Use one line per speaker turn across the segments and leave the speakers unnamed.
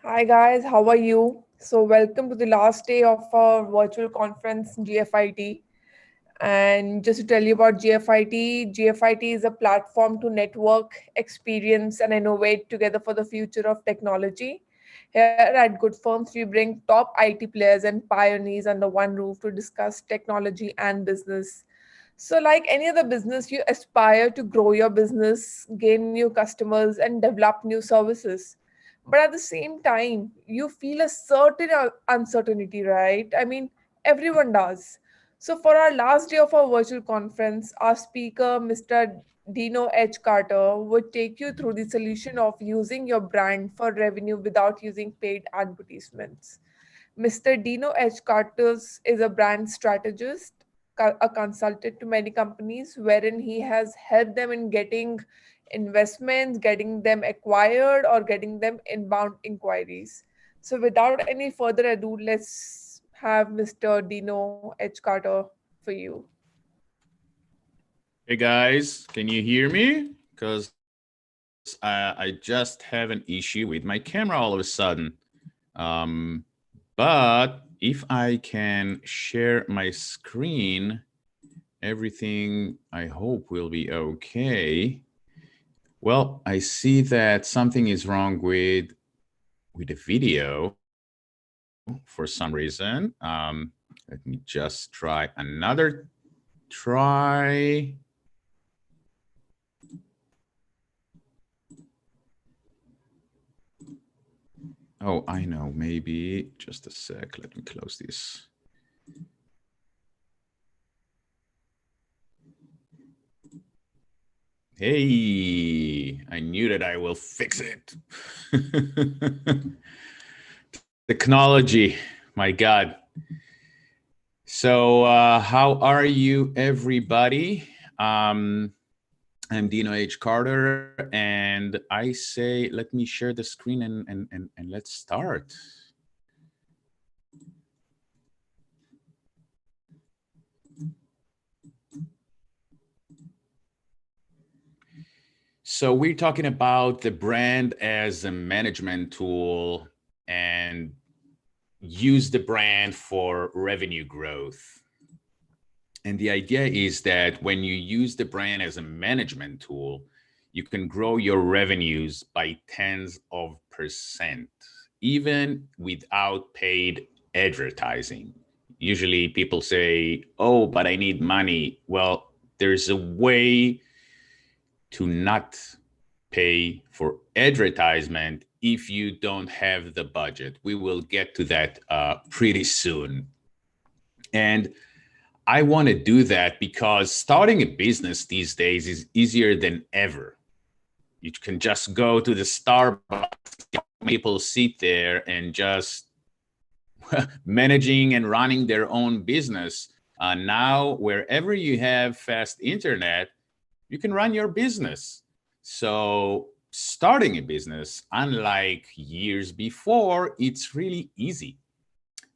Hi guys, how are you? So welcome to the last day of our virtual conference GFiT. And just to tell you about GFiT is a platform to network, experience and innovate together for the future of technology. Here at Good Firms, we bring top IT players and pioneers under one roof to discuss technology and business. So, like any other business, you aspire to grow your business, gain new customers, and develop new services. But at the same time, you feel a certain uncertainty, right? I mean, everyone does. So, for our last day of our virtual conference, our speaker, Mr. Dino H. Carter, would take you through the solution of using your brand for revenue without using paid advertisements. Mr. Dino H. Carters is a brand strategist, a consultant to many companies, wherein he has helped them in getting investments, getting them acquired, or getting them inbound inquiries. So, without any further ado, let's have Mr. Dino H. Carter for you.
Hey guys, can you hear me? Because I just have an issue with my camera all of a sudden. But if I can share my screen, everything I hope will be okay. Well, I see that something is wrong with the video for some reason. Let me just try another try. Oh, I know. Maybe just a sec. Let me close this. Hey, I knew that I will fix it. Technology, my God. So, how are you, everybody? I'm Dino H. Carter, and I say, let me share the screen and let's start. So we're talking about the brand as a management tool and use the brand for revenue growth. And the idea is that when you use the brand as a management tool, you can grow your revenues by tens of percent, even without paid advertising. Usually people say, oh, but I need money. Well, there's a way to not pay for advertisement if you don't have the budget. We will get to that pretty soon. And I want to do that because starting a business these days is easier than ever. You can just go to the Starbucks, people sit there and just managing and running their own business. Now, wherever you have fast internet, you can run your business. So starting a business, unlike years before, it's really easy.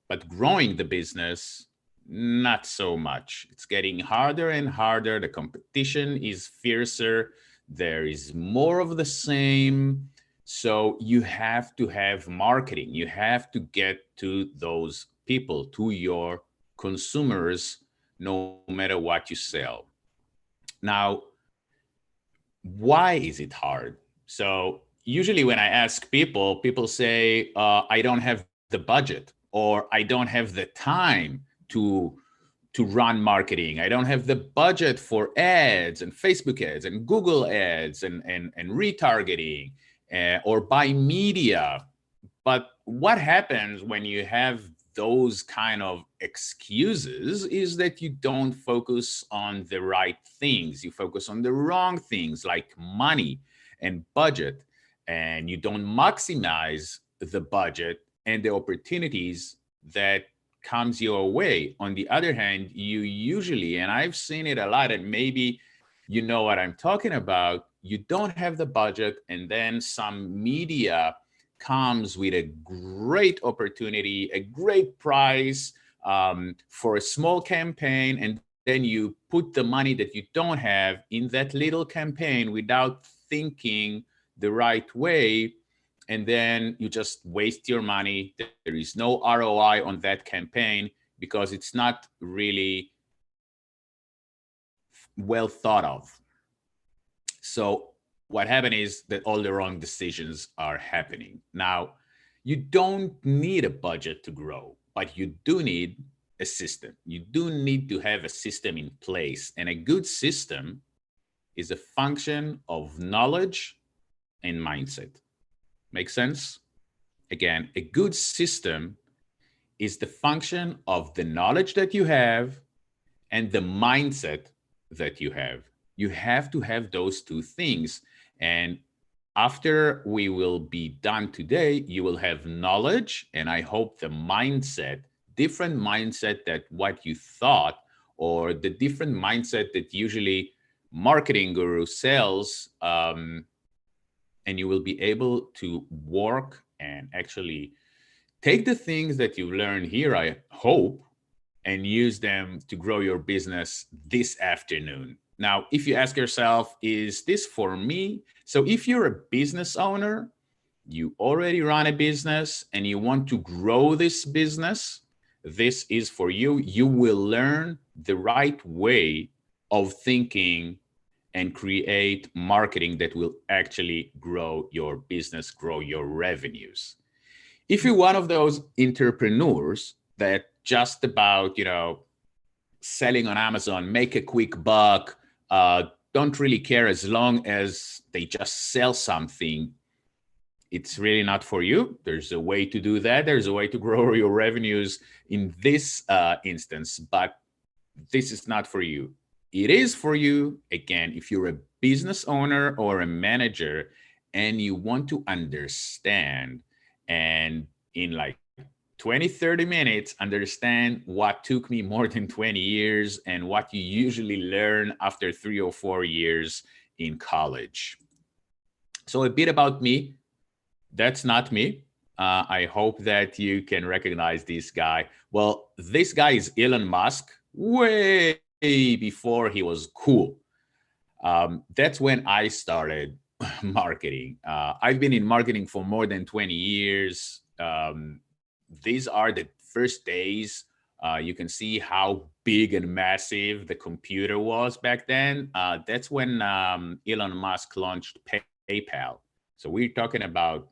But growing the business, not so much. It's getting harder and harder. The competition is fiercer. There is more of the same. So you have to have marketing. You have to get to those people, to your consumers, no matter what you sell. Now, why is it hard? So usually when I ask people, people say, I don't have the budget or I don't have the time to run marketing. I don't have the budget for ads and Facebook ads and Google ads and retargeting or buy media. But what happens when you have those kind of excuses is that you don't focus on the right things. You focus on the wrong things like money and budget, and you don't maximize the budget and the opportunities that comes your way. On the other hand, you usually, and I've seen it a lot, and maybe you know what I'm talking about, you don't have the budget, and then some media comes with a great opportunity, a great price for a small campaign, and then you put the money that you don't have in that little campaign without thinking the right way, and then you just waste your money. There is no ROI on that campaign because it's not really well thought of. So what happened is that all the wrong decisions are happening. Now, you don't need a budget to grow, but you do need a system. You do need to have a system in place. And a good system is a function of knowledge and mindset. Make sense? Again, a good system is the function of the knowledge that you have and the mindset that you have. You have to have those two things. And after we will be done today, you will have knowledge and I hope the mindset, different mindset that what you thought or the different mindset that usually marketing guru sells, and you will be able to work and actually take the things that you learn here, I hope, and use them to grow your business this afternoon. Now, if you ask yourself, is this for me? So if you're a business owner, you already run a business and you want to grow this business, this is for you. You will learn the right way of thinking and create marketing that will actually grow your business, grow your revenues. If you're one of those entrepreneurs that just about, selling on Amazon, make a quick buck, don't really care as long as they just sell something, it's really not for you. There's a way to do that. There's a way to grow your revenues in this instance, but this is not for you. It is for you, again, if you're a business owner or a manager and you want to understand and in like 20, 30 minutes, understand what took me more than 20 years and what you usually learn after 3 or 4 years in college. So a bit about me. That's not me. I hope that you can recognize this guy. Well, this guy is Elon Musk, way before he was cool. That's when I started marketing. I've been in marketing for more than 20 years. These are the first days. You can see how big and massive the computer was back then. That's when Elon Musk launched PayPal. So we're talking about,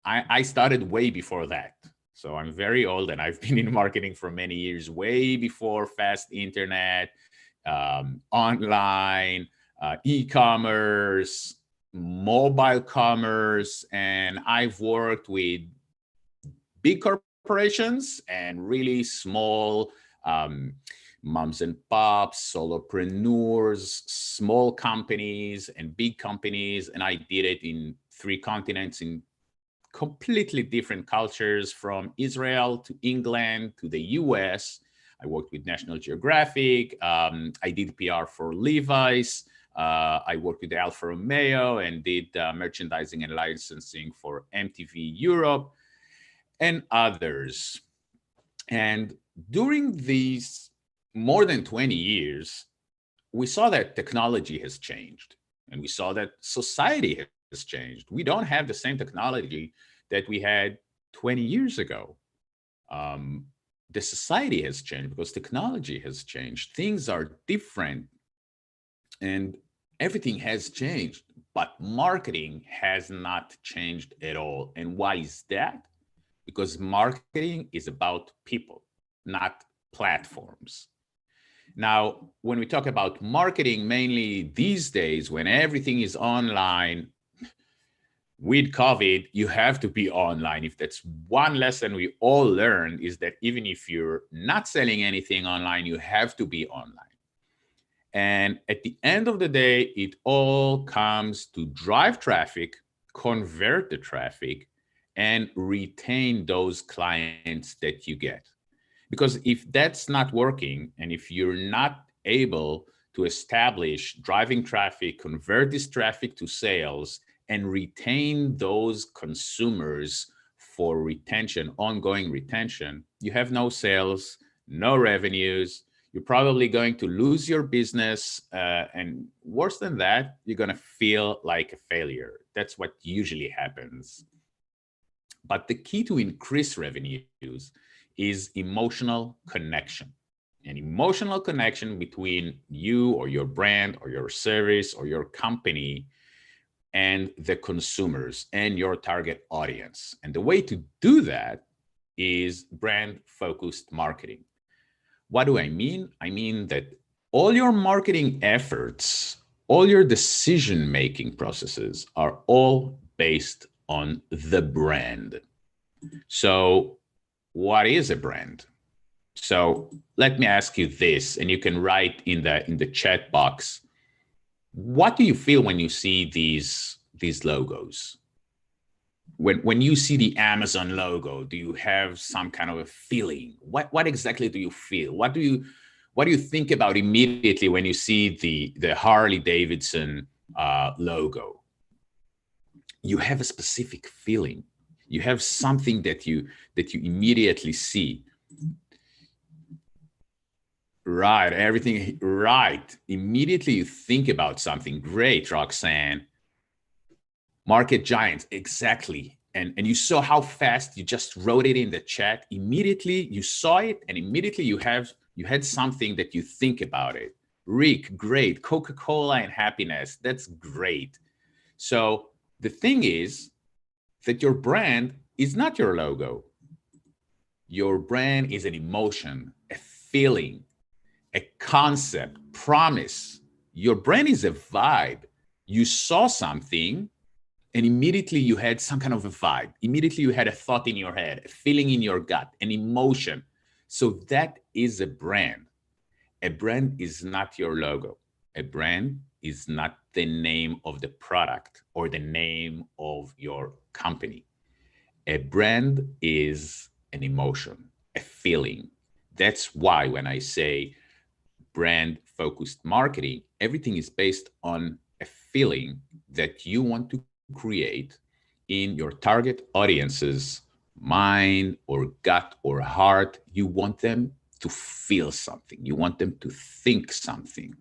I started way before that. So I'm very old and I've been in marketing for many years, way before fast internet, online, e-commerce, mobile commerce, and I've worked with big corporations and really small moms and pops, solopreneurs, small companies, and big companies. And I did it in 3 continents in completely different cultures, from Israel to England to the US. I worked with National Geographic. I did PR for Levi's. I worked with Alfa Romeo and did merchandising and licensing for MTV Europe and others. And during these more than 20 years, we saw that technology has changed and we saw that society has changed. We don't have the same technology that we had 20 years ago. The society has changed because technology has changed. Things are different and everything has changed, but marketing has not changed at all. And why is that? Because marketing is about people, not platforms. Now, when we talk about marketing, mainly these days, when everything is online, with COVID, you have to be online. If that's one lesson we all learned, is that even if you're not selling anything online, you have to be online. And at the end of the day, it all comes to drive traffic, convert the traffic, and retain those clients that you get. Because if that's not working, and if you're not able to establish driving traffic, convert this traffic to sales, and retain those consumers for retention, ongoing retention, you have no sales, no revenues. You're probably going to lose your business. And worse than that, you're going to feel like a failure. That's what usually happens. But the key to increase revenues is emotional connection. An emotional connection between you or your brand or your service or your company and the consumers and your target audience. And the way to do that is brand-focused marketing. What do I mean? I mean that all your marketing efforts, all your decision-making processes are all based on the brand. So what is a brand? So let me ask you this, and you can write in the chat box, what do you feel when you see these logos? When you see the Amazon logo, do you have some kind of a feeling? What exactly do you feel? What do you think about immediately when you see the Harley Davidson logo? You have a specific feeling. You have something that you immediately see. Right, everything right. Immediately you think about something. Great, Roxanne. Market giants, exactly. And you saw how fast you just wrote it in the chat. Immediately you saw it, and immediately you had something that you think about it. Rick, great. Coca-Cola and happiness, that's great. So the thing is that your brand is not your logo. Your brand is an emotion, a feeling, a concept, promise. Your brand is a vibe. You saw something and immediately you had some kind of a vibe. Immediately you had a thought in your head, a feeling in your gut, an emotion. So that is a brand. A brand is not your logo. A brand is not the name of the product or the name of your company. A brand is an emotion, a feeling. That's why when I say brand-focused marketing, everything is based on a feeling that you want to create in your target audience's mind or gut or heart. You want them to feel something. You want them to think something.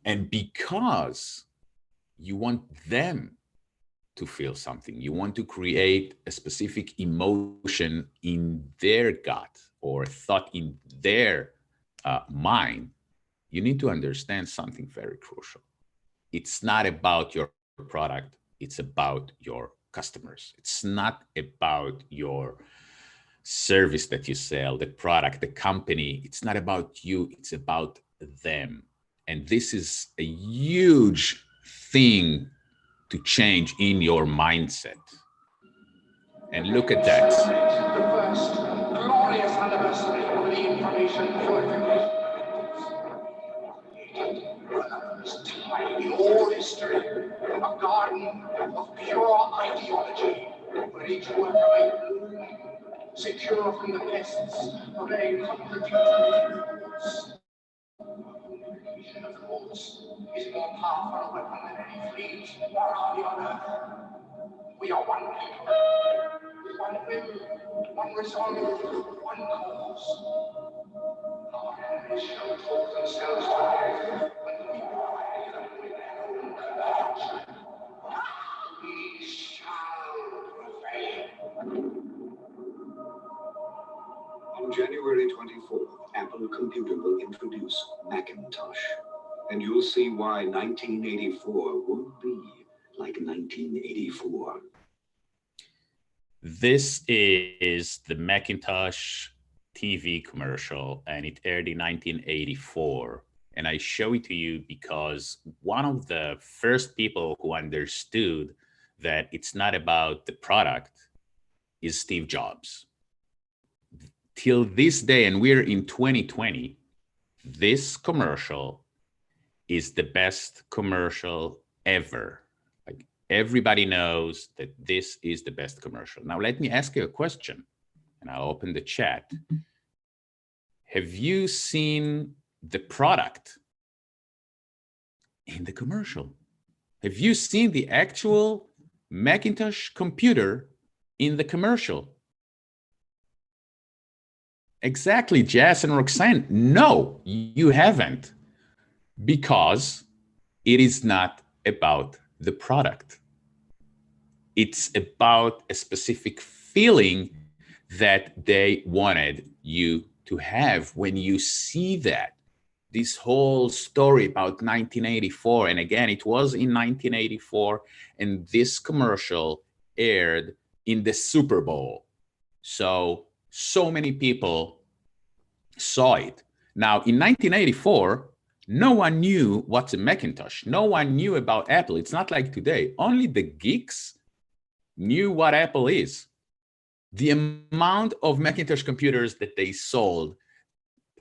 And because you want them to feel something, you want to create a specific emotion in their gut or thought in their mind, you need to understand something very crucial. It's not about your product, it's about your customers. It's not about your service that you sell, the product, the company. It's not about you, it's about them. And this is a huge thing to change in your mindset. And look at that.
The first glorious anniversary of the information purification. First time in all history, a garden of pure ideology, where each worker may bloom, secure from the pests of any contradictory roots. Unification of thoughts is more powerful a weapon than any fleet or army on earth. We are one people, with one will, one resolve, one cause. Our enemies shall talk themselves to death when we ride them with their own conversion. We shall prevail.
On January 24th, Apple Computer will introduce Macintosh. And you'll see why 1984 won't be like 1984.
This is the Macintosh TV commercial, and it aired in 1984. And I show it to you because one of the first people who understood that it's not about the product is Steve Jobs. Till this day, and we're in 2020, this commercial is the best commercial ever. Like, everybody knows that this is the best commercial. Now, let me ask you a question, and I'll open the chat. Have you seen the product in the commercial? Have you seen the actual Macintosh computer in the commercial? Exactly, Jess and Roxanne. No, you haven't, because it is not about the product. It's about a specific feeling that they wanted you to have when you see that. This whole story about 1984, and again, it was in 1984, and this commercial aired in the Super Bowl. So many people saw it. Now, in 1984, no one knew what's a Macintosh. No one knew about Apple. It's not like today. Only the geeks knew what Apple is. The amount of Macintosh computers that they sold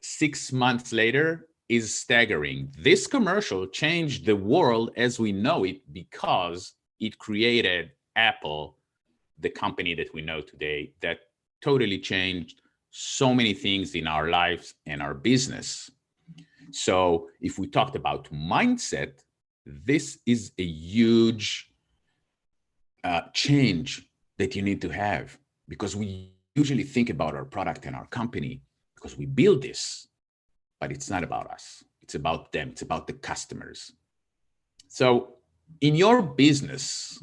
6 months later is staggering. This commercial changed the world as we know it because it created Apple, the company that we know today, that totally changed so many things in our lives and our business. So if we talked about mindset, this is a huge change that you need to have, because we usually think about our product and our company because we build this, but it's not about us. It's about them. It's about the customers. So in your business,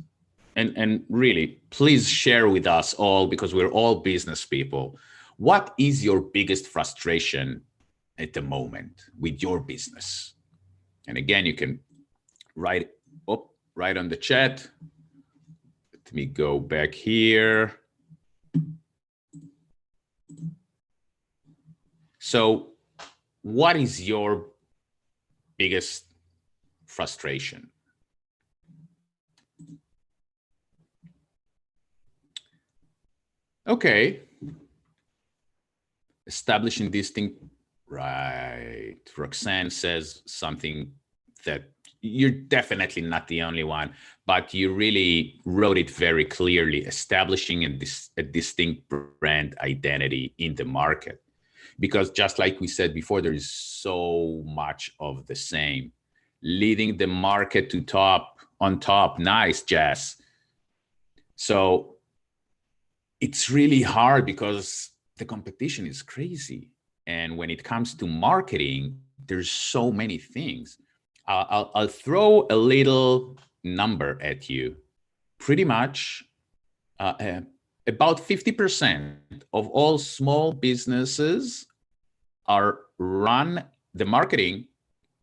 and really, please share with us all, because we're all business people, what is your biggest frustration at the moment with your business? And again, you can write on the chat. Let me go back here. So what is your biggest frustration? Okay. Establishing distinct, right. Roxanne says something that you're definitely not the only one, but you really wrote it very clearly, establishing a distinct brand identity in the market. Because just like we said before, there is so much of the same. Leading the market to on top. Nice, Jess. So it's really hard because the competition is crazy. And when it comes to marketing, there's so many things. I'll throw a little number at you. Pretty much about 50% of all small businesses are run, the marketing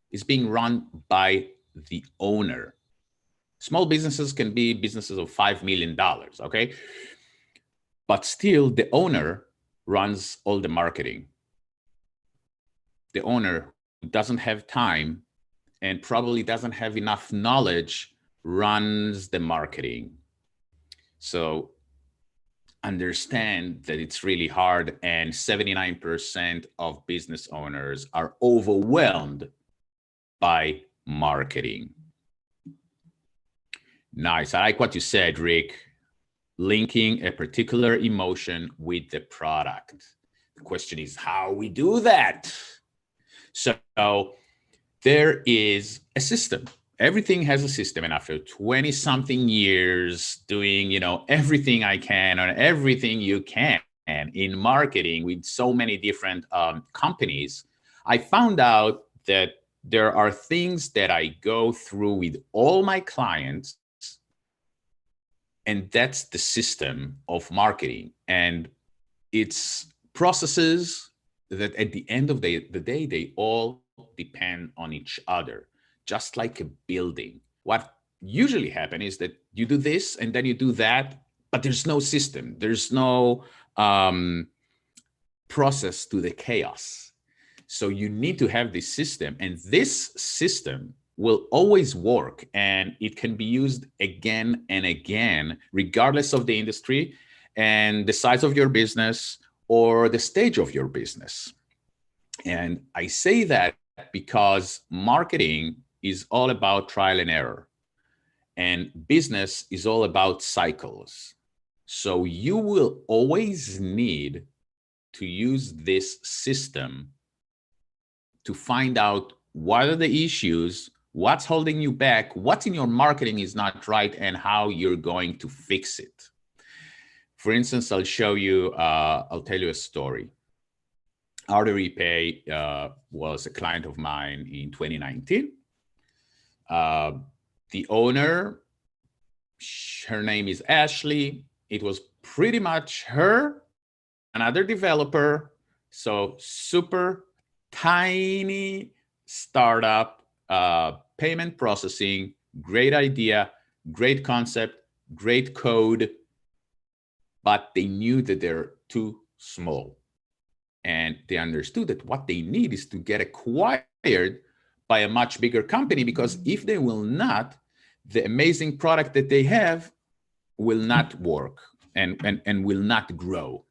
is being run by the owner. Small businesses can be businesses of $5 million, okay? But still, the owner runs all the marketing. The owner doesn't have time and probably doesn't have enough knowledge runs the marketing. So understand that it's really hard, and 79% of business owners are overwhelmed by marketing. Nice. I like what you said, Rick. Linking a particular emotion with the product. The question is how we do that. So there is a system. Everything has a system, and after 20 something years doing, everything I can or everything you can in marketing with so many different companies, I found out that there are things that I go through with all my clients, and that's the system of marketing. And it's processes that at the end of the day, they all depend on each other. Just like a building. What usually happens is that you do this and then you do that, but there's no system. There's no process to the chaos. So you need to have this system, and this system will always work, and it can be used again and again, regardless of the industry and the size of your business or the stage of your business. And I say that because marketing is all about trial and error, and business is all about cycles. So you will always need to use this system to find out what are the issues, what's holding you back, what's in your marketing is not right, and how you're going to fix it. For instance, I'll tell you a story. Arthur Repay was a client of mine in 2019. The owner Her name is Ashley. It was pretty much her, another developer. So super tiny startup, payment processing, great idea, great concept, great code, but they knew that they're too small. And they understood that what they need is to get acquired by a much bigger company, because if they will not, the amazing product that they have will not work and will not grow.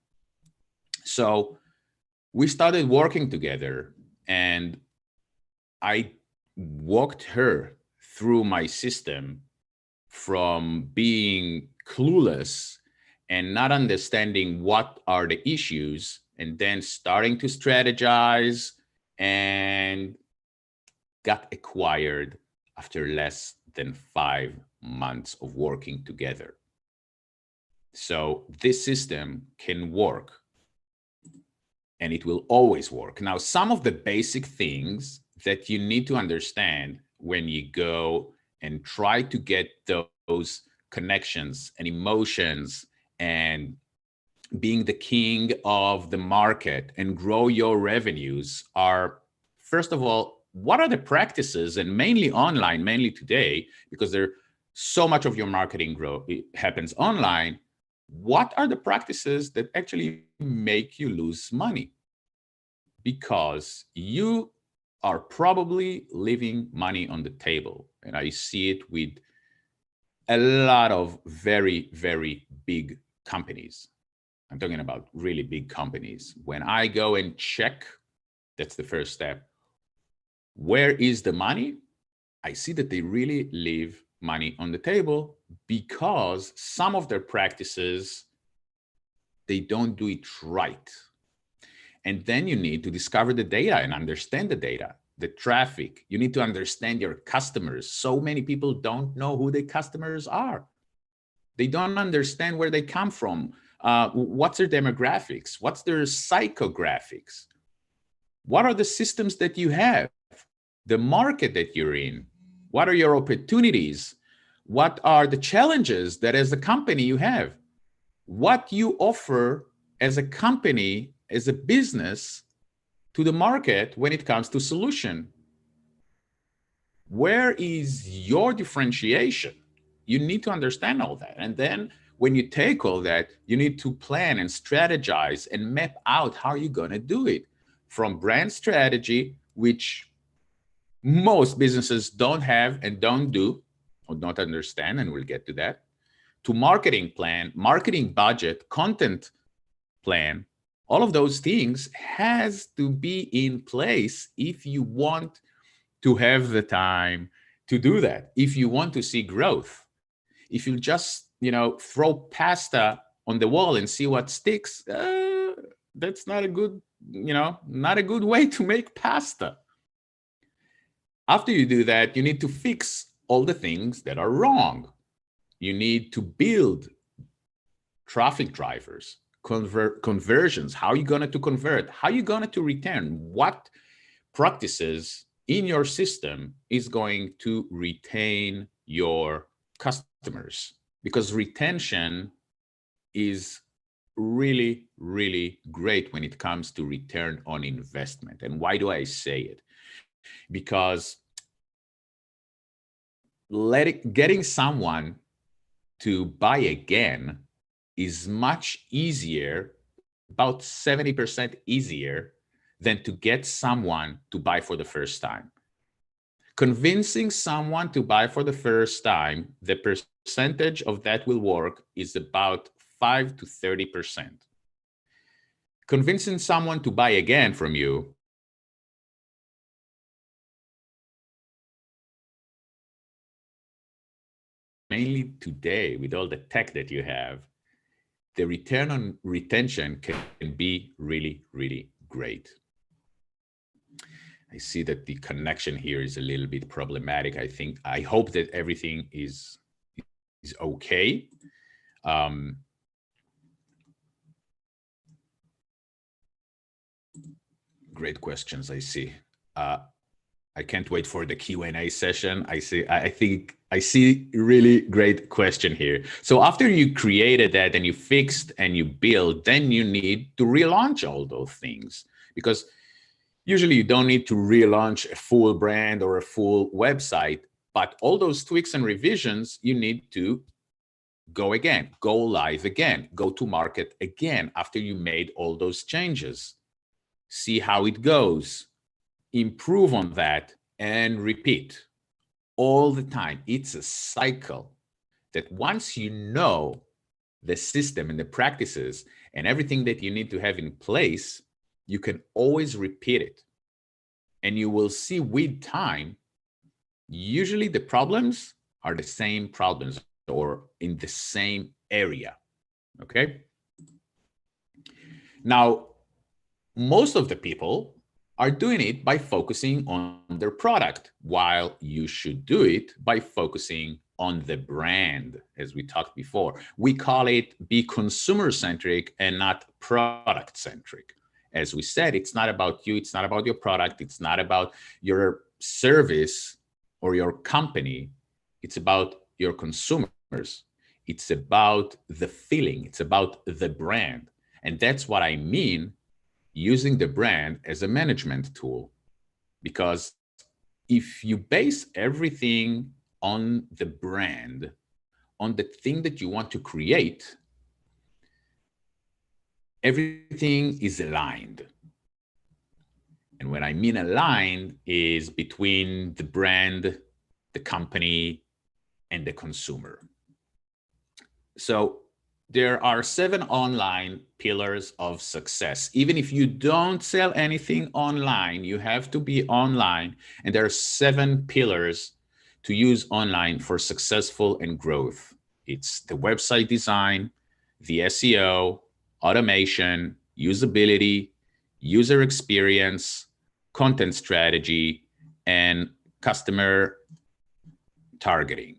So we started working together, and I walked her through my system from being clueless and not understanding what are the issues, and then starting to strategize, and got acquired after less than 5 months of working together. So this system can work, and it will always work. Now, some of the basic things that you need to understand when you go and try to get those connections and emotions and being the king of the market and grow your revenues are, first of all, what are the practices, and mainly online, mainly today, because there so much of your marketing growth happens online. What are the practices that actually make you lose money? Because you are probably leaving money on the table. And I see it with a lot of very, very big companies. I'm talking about really big companies. When I go and check, that's the first step. Where is the money? I see that they really leave money on the table because some of their practices, they don't do it right. And then you need to discover the data and understand the data, the traffic. You need to understand your customers. So many people don't know who their customers are. They don't understand where they come from. What's their demographics? What's their psychographics? What are the systems that you have? The market that you're in? What are your opportunities? What are the challenges that as a company you have? What you offer as a company, as a business to the market when it comes to solution? Where is your differentiation? You need to understand all that. And then when you take all that, you need to plan and strategize and map out how you're going to do it. From brand strategy, which most businesses don't have and don't do or don't understand, and we'll get to that, to marketing plan, marketing budget, content plan. All of those things has to be in place if you want to have the time to do that. If you want to see growth, if you just, throw pasta on the wall and see what sticks, that's not a good, not a good way to make pasta. After you do that, you need to fix all the things that are wrong. You need to build traffic drivers, conversions. How are you going to convert? How are you going to return? What practices in your system is going to retain your customers? Because retention is really, really great when it comes to return on investment. And why do I say it? Because getting someone to buy again is much easier, about 70% easier, than to get someone to buy for the first time. Convincing someone to buy for the first time, the percentage of that will work is about 5 to 30%. Convincing someone to buy again from you, mainly today with all the tech that you have, the return on retention can be really, really great. I see that the connection here is a little bit problematic. I hope that everything is okay. Great questions, I see. I can't wait for the Q&A session. I see really great question here. So after you created that and you fixed and you build, then you need to relaunch all those things, because usually you don't need to relaunch a full brand or a full website, but all those tweaks and revisions, you need to go again, go live again, go to market again after you made all those changes. See how it goes, improve on that, and repeat all the time. It's a cycle that once you know the system and the practices and everything that you need to have in place, you can always repeat it. And you will see with time, usually the problems are the same problems or in the same area, okay? Now, most of the people are doing it by focusing on their product, while you should do it by focusing on the brand, as we talked before. We call it be consumer-centric and not product-centric. As we said, it's not about you, it's not about your product, it's not about your service or your company, it's about your consumers. It's about the feeling, it's about the brand. And that's what I mean using the brand as a management tool. Because if you base everything on the brand, on the thing that you want to create, everything is aligned. And when I mean aligned is between the brand, the company, and the consumer. So there are 7 online pillars of success. Even if you don't sell anything online, you have to be online. And there are 7 pillars to use online for successful and growth. It's the website design, the SEO, automation, usability, user experience, content strategy, and customer targeting.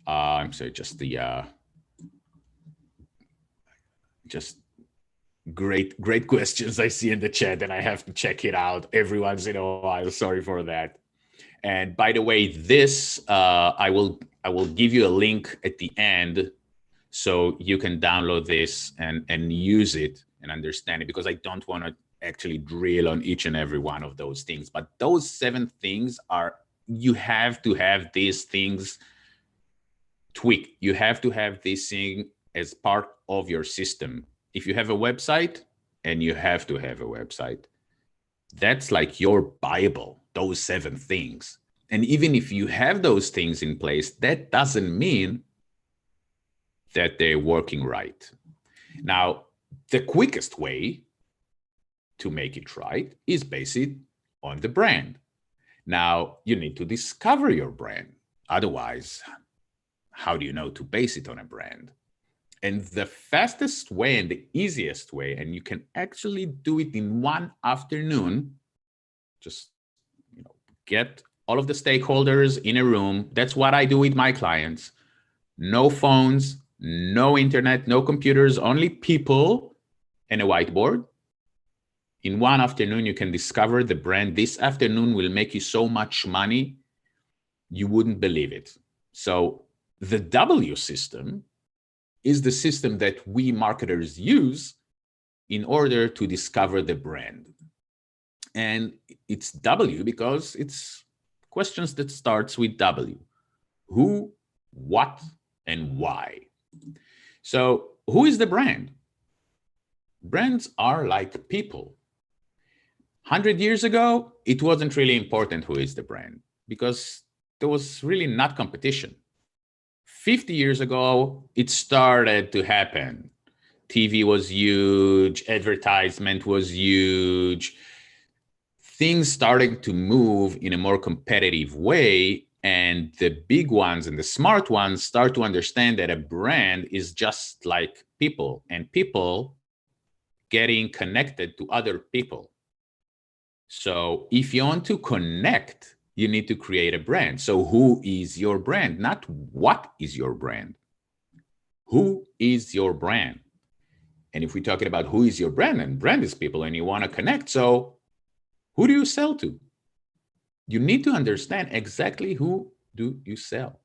I'm sorry, just great questions I see in the chat, and I have to check it out every once in a while. Sorry for that. And by the way, this I will give you a link at the end so you can download this and use it and understand it, because I don't want to actually drill on each and every one of those things. But those 7 things are, you have to have these things tweaked. You have to have this thing as part of your system. If you have a website, and you have to have a website, that's like your Bible, those 7 things. And even if you have those things in place, that doesn't mean that they're working right. Now, the quickest way to make it right is based on the brand. Now, you need to discover your brand. Otherwise, how do you know to base it on a brand? And the fastest way and the easiest way, and you can actually do it in one afternoon, just get all of the stakeholders in a room. That's what I do with my clients. No phones, no internet, no computers, only people and a whiteboard. In one afternoon, you can discover the brand. This afternoon will make you so much money, you wouldn't believe it. So the W system is the system that we marketers use in order to discover the brand. And it's W because it's questions that starts with W. Who, what, and why. So who is the brand? Brands are like people. 100 years ago, it wasn't really important who is the brand because there was really not competition. 50 years ago, it started to happen. TV was huge, advertisement was huge. Things started to move in a more competitive way, and the big ones and the smart ones start to understand that a brand is just like people, and people getting connected to other people. So if you want to connect, you need to create a brand. So who is your brand? Not what is your brand. Who is your brand? And if we're talking about who is your brand, and brand is people, and you want to connect, so who do you sell to? you need to understand exactly who do you sell,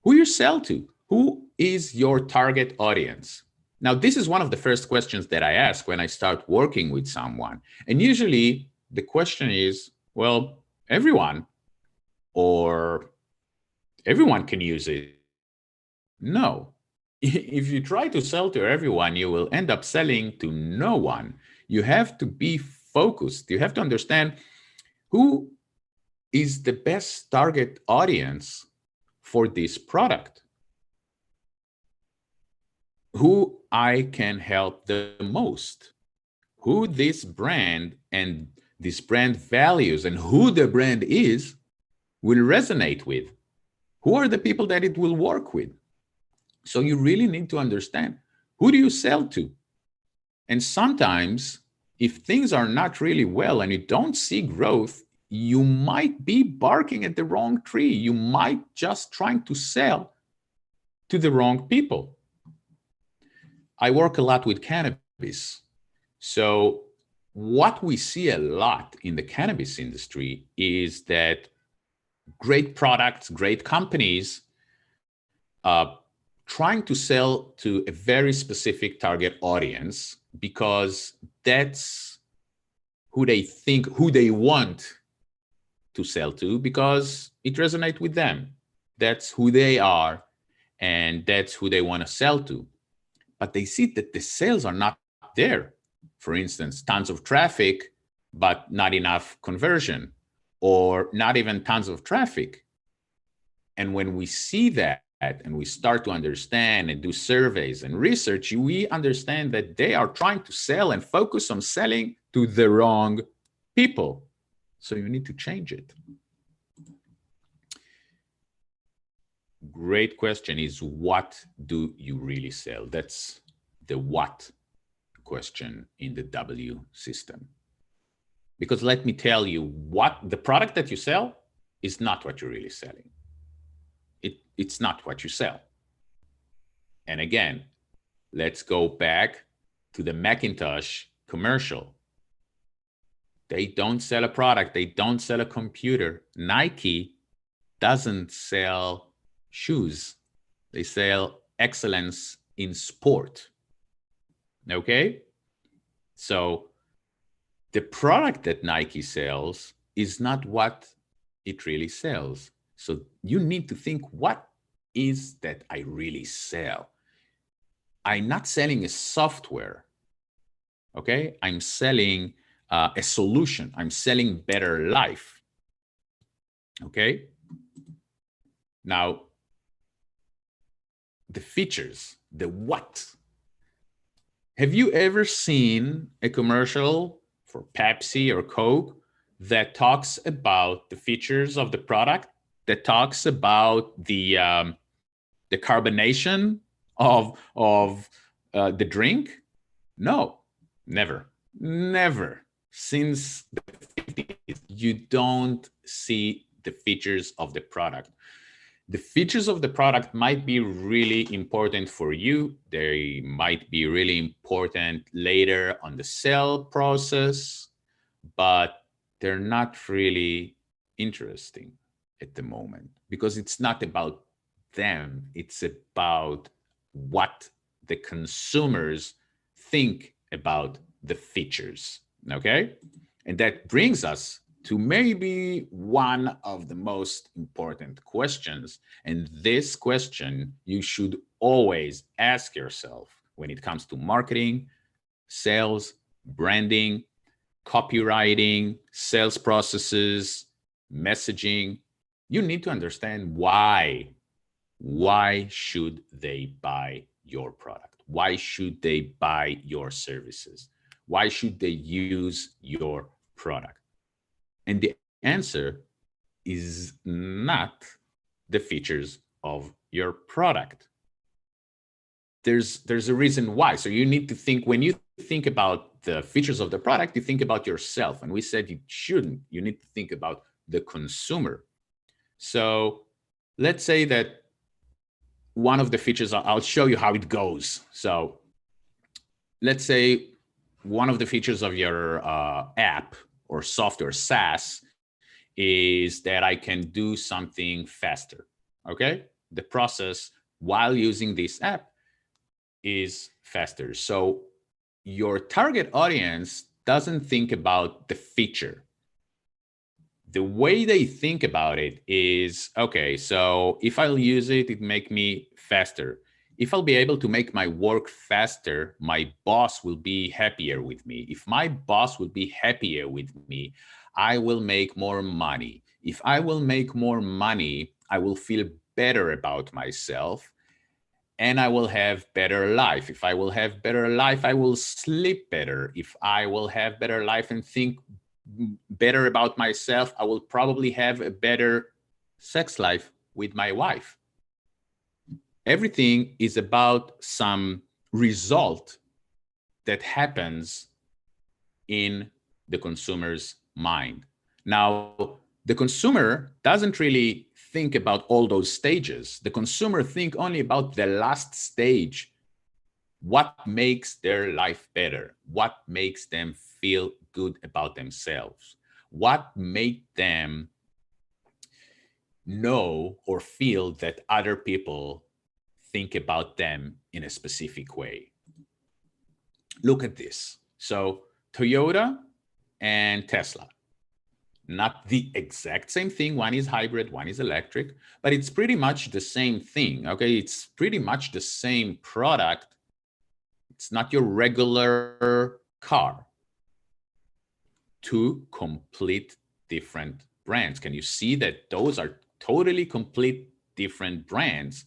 who you sell to, who is your target audience. Now, this is one of the first questions that I ask when I start working with someone. And usually the question is, well, everyone, or everyone can use it. No. If you try to sell to everyone, you will end up selling to no one. You have to be focused. You have to understand who is the best target audience for this product, who I can help the most, who this brand and this brand values and who the brand is will resonate with, who are the people that it will work with. So you really need to understand, who do you sell to? And sometimes if things are not really well and you don't see growth, you might be barking at the wrong tree. You might just trying to sell to the wrong people. I work a lot with cannabis. So what we see a lot in the cannabis industry is that great products, great companies, trying to sell to a very specific target audience because that's who they think, who they want to sell to, because it resonates with them. That's who they are, and that's who they want to sell to. But they see that the sales are not there. For instance, tons of traffic, but not enough conversion, or not even tons of traffic. And when we see that and we start to understand and do surveys and research, we understand that they are trying to sell and focus on selling to the wrong people. So you need to change it. Great question is, what do you really sell? That's the what question in the W system. Because let me tell you, what the product that you sell is not what you're really selling. It's not what you sell. And again, let's go back to the Macintosh commercial. They don't sell a product. They don't sell a computer. Nike doesn't sell shoes. They sell excellence in sport. Okay? So the product that Nike sells is not what it really sells. So you need to think, what is that I really sell? I'm not selling a software. Okay? I'm selling a solution. I'm selling better life. Okay? Now, the features, the what. Have you ever seen a commercial for Pepsi or Coke that talks about the features of the product, that talks about the carbonation of the drink? No, never, never. Since the 50s, you don't see the features of the product. The features of the product might be really important for you. They might be really important later on the sale process, but they're not really interesting at the moment because it's not about them. It's about what the consumers think about the features, okay? And that brings us to maybe one of the most important questions. And this question you should always ask yourself when it comes to marketing, sales, branding, copywriting, sales processes, messaging. You need to understand why. Why should they buy your product? Why should they buy your services? Why should they use your product? And the answer is not the features of your product. There's a reason why. So you need to think, when you think about the features of the product, you think about yourself. And we said you shouldn't. You need to think about the consumer. So let's say that one of the features, I'll show you how it goes. So let's say one of the features of your app or software, SaaS, is that I can do something faster, okay? The process while using this app is faster. So your target audience doesn't think about the feature. The way they think about it is, okay, so if I'll use it, it make me faster. If I'll be able to make my work faster, my boss will be happier with me. If my boss will be happier with me, I will make more money. If I will make more money, I will feel better about myself and I will have better life. If I will have better life, I will sleep better. If I will have better life and think better about myself, I will probably have a better sex life with my wife. Everything is about some result that happens in the consumer's mind. Now, the consumer doesn't really think about all those stages. The consumer think only about the last stage. What makes their life better? What makes them feel good about themselves? What makes them know or feel that other people think about them in a specific way? Look at this. So Toyota and Tesla, not the exact same thing. One is hybrid, one is electric, but it's pretty much the same thing, okay? It's pretty much the same product. It's not your regular car. Two complete different brands. Can you see that those are totally complete different brands?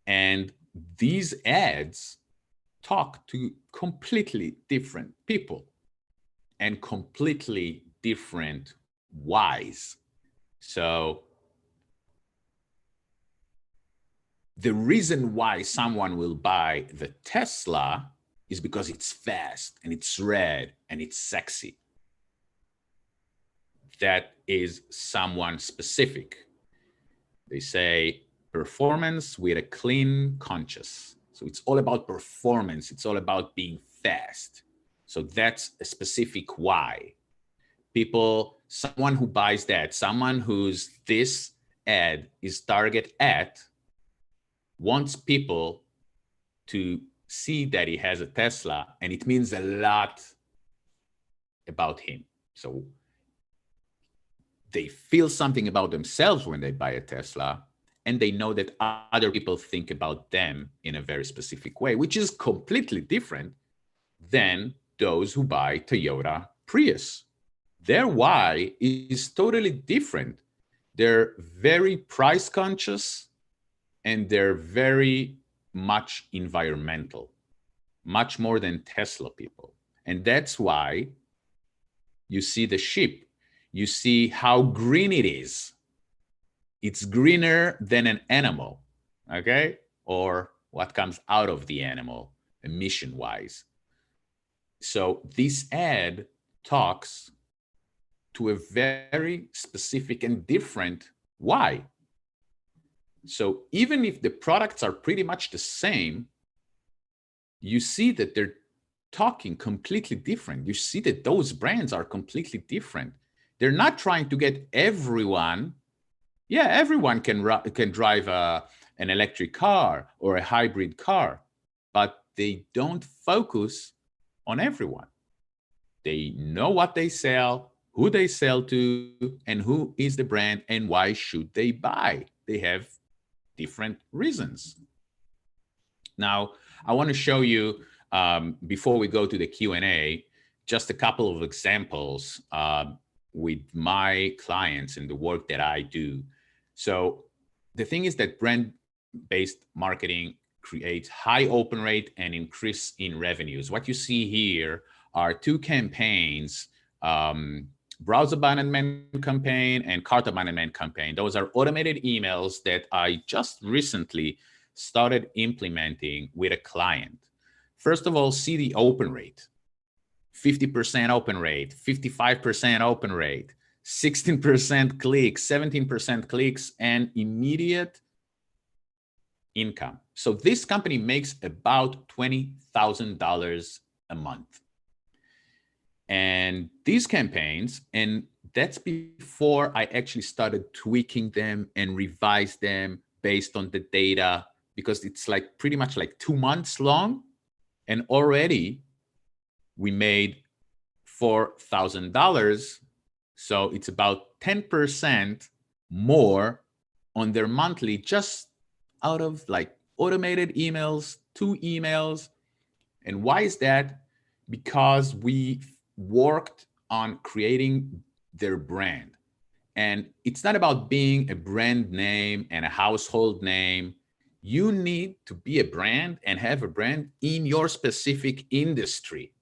And these ads talk to completely different people and completely different whys. So the reason why someone will buy the Tesla is because it's fast and it's red and it's sexy. That is someone specific. They say performance with a clean conscience. So it's all about performance. It's all about being fast. So that's a specific why. People, someone who buys that, someone whose this ad is target at, wants people to see that he has a Tesla, and it means a lot about him. So they feel something about themselves when they buy a Tesla, and they know that other people think about them in a very specific way, which is completely different than those who buy Toyota Prius. Their why is totally different. They're very price conscious and they're very much environmental, much more than Tesla people. And that's why you see the sheep. You see how green it is. It's greener than an animal, okay? Or what comes out of the animal, emission-wise. So this ad talks to a very specific and different why. So even if the products are pretty much the same, you see that they're talking completely different. You see that those brands are completely different. They're not trying to get everyone. Yeah, everyone can drive an electric car or a hybrid car, but they don't focus on everyone. They know what they sell, who they sell to, and who is the brand, and why should they buy. They have different reasons. Now, I want to show you, before we go to the Q&A, just a couple of examples with my clients and the work that I do. So the thing is that brand-based marketing creates high open rate and increase in revenues. What you see here are two campaigns, browse abandonment campaign and cart abandonment campaign. Those are automated emails that I just recently started implementing with a client. First of all, see the open rate. 50% open rate, 55% open rate, 16% clicks, 17% clicks, and immediate income. So this company makes about $20,000 a month. And these campaigns, and that's before I actually started tweaking them and revise them based on the data, because it's like pretty much like 2 months long. And already we made $4,000. So it's about 10% more on their monthly, just out of like automated emails, 2 emails. And why is that? Because we worked on creating their brand. And it's not about being a brand name and a household name. You need to be a brand and have a brand in your specific industry.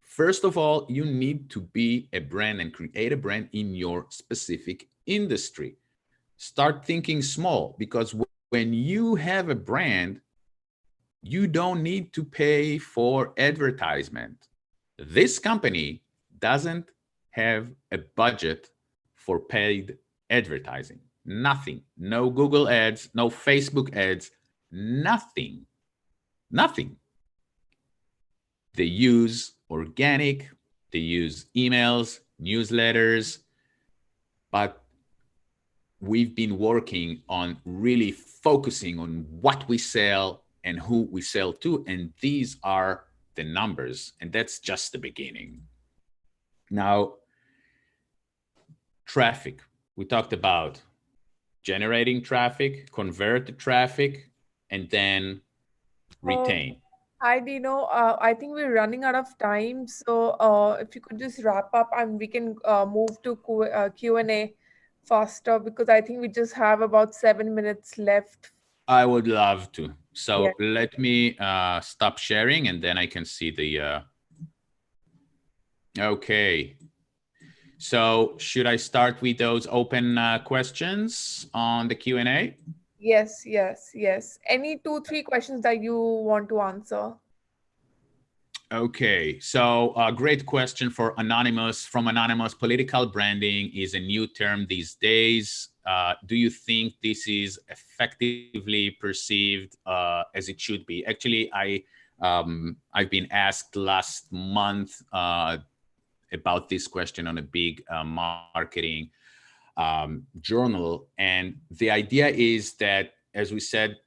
First of all, you need to be a brand and create a brand in your specific industry. Start thinking small, because when you have a brand, you don't need to pay for advertisement. This company doesn't have a budget for paid advertising. Nothing. No Google ads, no Facebook ads, nothing. Nothing. They use organic, they use emails, newsletters, but we've been working on really focusing on what we sell and who we sell to, and these are the numbers, and that's just the beginning. Now, traffic. We talked about generating traffic, convert the traffic, and then retain.
Hi, Dino. I think we're running out of time, so if you could just wrap up and we can move to Q&A faster, because I think we just have about 7 minutes left.
I would love to. So
Yeah.
let me stop sharing, and then I can see the... Okay. So should I start with those open questions on the Q&A?
Yes, yes, yes. Any 2-3 questions that you want to answer?
Okay, so a great question for Anonymous. From Anonymous, political branding is a new term these days. Do you think this is effectively perceived as it should be? Actually, I've been asked last month about this question on a big marketing journal. And the idea is that, as we said,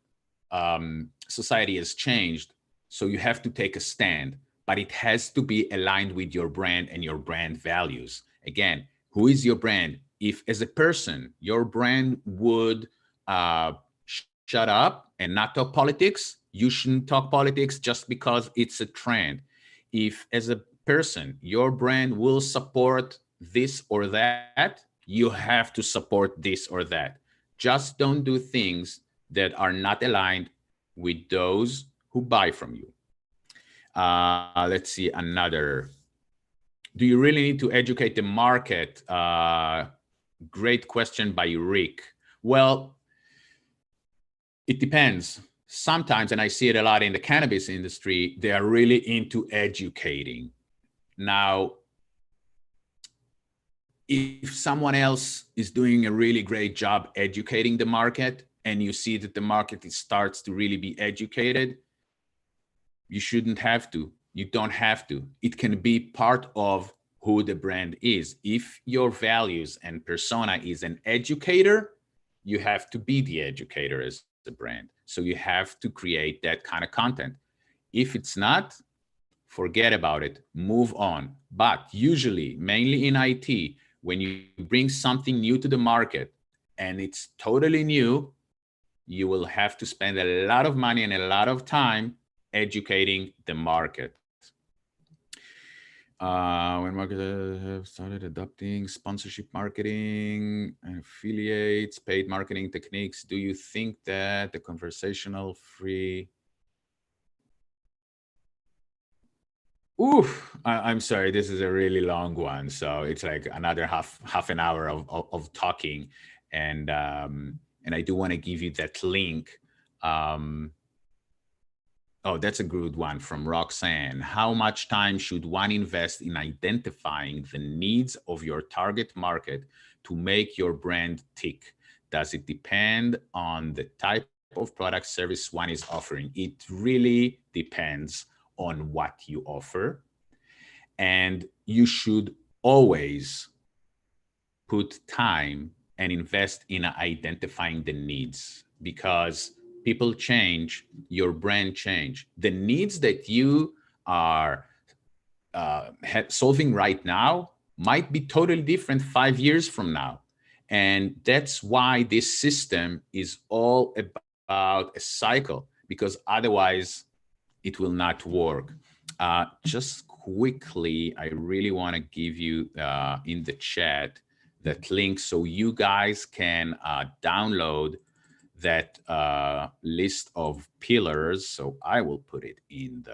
society has changed. So you have to take a stand, but it has to be aligned with your brand and your brand values. Again, who is your brand? If as a person, your brand would shut up and not talk politics, you shouldn't talk politics just because it's a trend. If as a person, your brand will support this or that, you have to support this or that. Just don't do things that are not aligned with those who buy from you. Let's see another. Do you really need to educate the market? Great question by Rick. Well, it depends. Sometimes, and I see it a lot in the cannabis industry, they are really into educating. Now, if someone else is doing a really great job educating the market, and you see that the market starts to really be educated, you shouldn't have to. You don't have to. It can be part of who the brand is. If your values and persona is an educator, you have to be the educator as a brand. So you have to create that kind of content. If it's not, forget about it, move on. But usually, mainly in IT, when you bring something new to the market and it's totally new, you will have to spend a lot of money and a lot of time educating the market. When marketers have started adopting sponsorship marketing and affiliates, paid marketing techniques, do you think that the conversational free... Oof, I'm sorry, this is a really long one. So it's like another half an hour of talking. And I do want to give you that link. Oh, that's a good one from Roxanne. How much time should one invest in identifying the needs of your target market to make your brand tick? Does it depend on the type of product service one is offering? It really depends on what you offer. And you should always put time and invest in identifying the needs, because people change, your brand change. The needs that you are solving right now might be totally different 5 years from now. And that's why this system is all about a cycle, because otherwise it will not work. Just quickly, I really want to give you in the chat that link so you guys can download that list of pillars. So I will put it in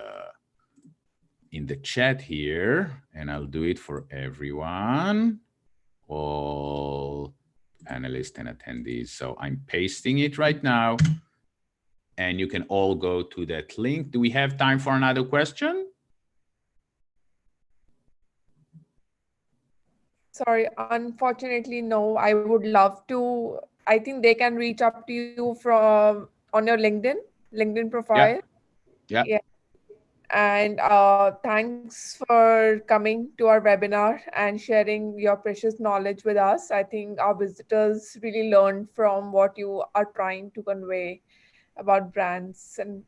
the chat here, and I'll do it for everyone, all panelists and attendees. So I'm pasting it right now, and you can all go to that link. Do we have time for another question?
Sorry, unfortunately, no. I would love to. I think they can reach up to you from on your LinkedIn profile.
Yeah.
Yeah. And thanks for coming to our webinar and sharing your precious knowledge with us. I think our visitors really learned from what you are trying to convey about brands and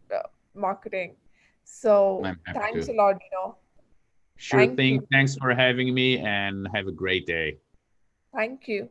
marketing. So
I'm happy
thanks
to.
a lot, Dino.
Sure
Thank
thing.
you.
Thanks for having me, and have a great day.
Thank you.